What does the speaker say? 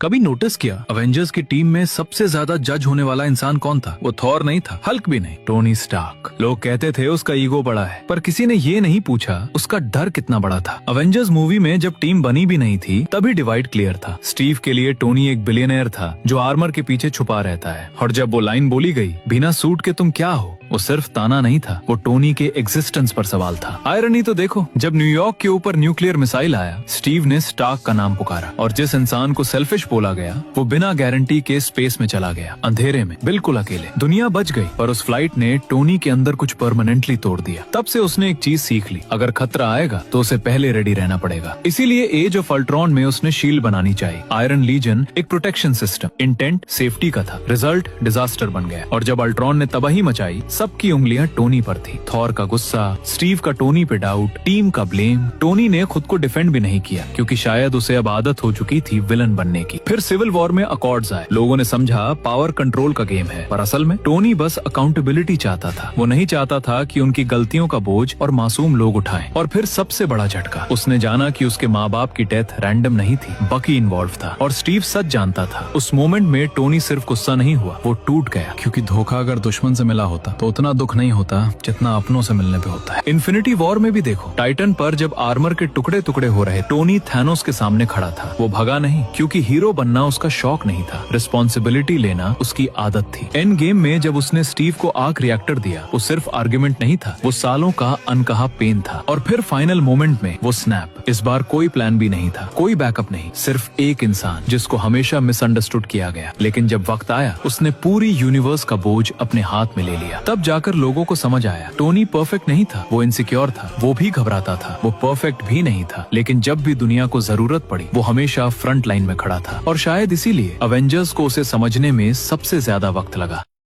कभी नोटिस किया अवेंजर्स की टीम में सबसे ज्यादा जज होने वाला इंसान कौन था? वो थॉर नहीं था, हल्क भी नहीं, टोनी स्टार्क। लोग कहते थे उसका ईगो बड़ा है, पर किसी ने ये नहीं पूछा उसका डर कितना बड़ा था। अवेंजर्स मूवी में जब टीम बनी भी नहीं थी तभी डिवाइड क्लियर था। स्टीव के लिए टोनी एक बिलियनर था जो आर्मर के पीछे छुपा रहता है, और जब वो लाइन बोली गई, बिना सूट के तुम क्या हो, वो सिर्फ ताना नहीं था, वो टोनी के एग्जिस्टेंस पर सवाल था। आयरनी तो देखो, जब न्यूयॉर्क के ऊपर न्यूक्लियर मिसाइल आया, स्टीव ने स्टार्क का नाम पुकारा, और जिस इंसान को सेल्फिश बोला गया वो बिना गारंटी के स्पेस में चला गया, अंधेरे में, बिल्कुल अकेले। दुनिया बच गई, पर उस फ्लाइट ने टोनी के अंदर कुछ परमानेंटली तोड़ दिया। तब से उसने एक चीज सीख ली, अगर खतरा आएगा तो उसे पहले रेडी रहना पड़ेगा। इसीलिए एज ऑफ अल्ट्रॉन में उसने शील्ड बनानी चाहिए। आयरन लीजन एक प्रोटेक्शन सिस्टम, इंटेंट सेफ्टी का था, रिजल्ट डिजास्टर बन गया। और जब अल्ट्रॉन ने तबाही मचाई, सबकी उंगलियां टोनी पर थी। थॉर का गुस्सा, स्टीव का टोनी पे डाउट, टीम का ब्लेम। टोनी ने खुद को डिफेंड भी नहीं किया, क्योंकि शायद उसे अब आदत हो चुकी थी विलन बनने की। फिर सिविल वॉर में अकॉर्ड्स आए। लोगों ने समझा पावर कंट्रोल का गेम है, पर असल में टोनी बस अकाउंटेबिलिटी चाहता था। वो नहीं चाहता था कि उनकी गलतियों का बोझ और मासूम लोग उठाएं। और फिर सबसे बड़ा झटका, उसने जाना कि उसके माँ बाप की डेथ रैंडम नहीं थी, बकी इन्वॉल्व था। और स्टीव सच जानता था। उस मोमेंट में टोनी सिर्फ गुस्सा नहीं हुआ, वो टूट गया, क्योंकि धोखा अगर दुश्मन से मिला होता तो उतना दुख नहीं होता जितना अपनों से मिलने पे होता है। इन्फिनिटी वॉर में भी देखो, टाइटन पर जब आर्मर के टुकड़े टुकड़े हो रहे, टोनी थैनोस के सामने खड़ा था। वो भगा नहीं, क्योंकि हीरो बनना उसका शौक नहीं था, रिस्पॉन्सिबिलिटी लेना उसकी आदत थी। एंड गेम में जब उसने स्टीव को आर्क रिएक्टर दिया, वो सिर्फ आर्ग्यूमेंट नहीं था, वो सालों का अनकहा पेन था। और फिर फाइनल मोमेंट में वो स्नैप। इस बार कोई प्लान भी नहीं था, कोई बैकअप नहीं, सिर्फ एक इंसान जिसको हमेशा मिसअंडरस्टूड किया गया। लेकिन जब वक्त आया, उसने पूरी यूनिवर्स का बोझ अपने हाथ में ले लिया। तब जाकर लोगों को समझ आया, टोनी परफेक्ट नहीं था, वो इनसिक्योर था, वो भी घबराता था, वो परफेक्ट भी नहीं था, लेकिन जब भी दुनिया को जरूरत पड़ी, वो हमेशा फ्रंट लाइन में खड़ा था। और शायद इसीलिए अवेंजर्स को उसे समझने में सबसे ज्यादा वक्त लगा।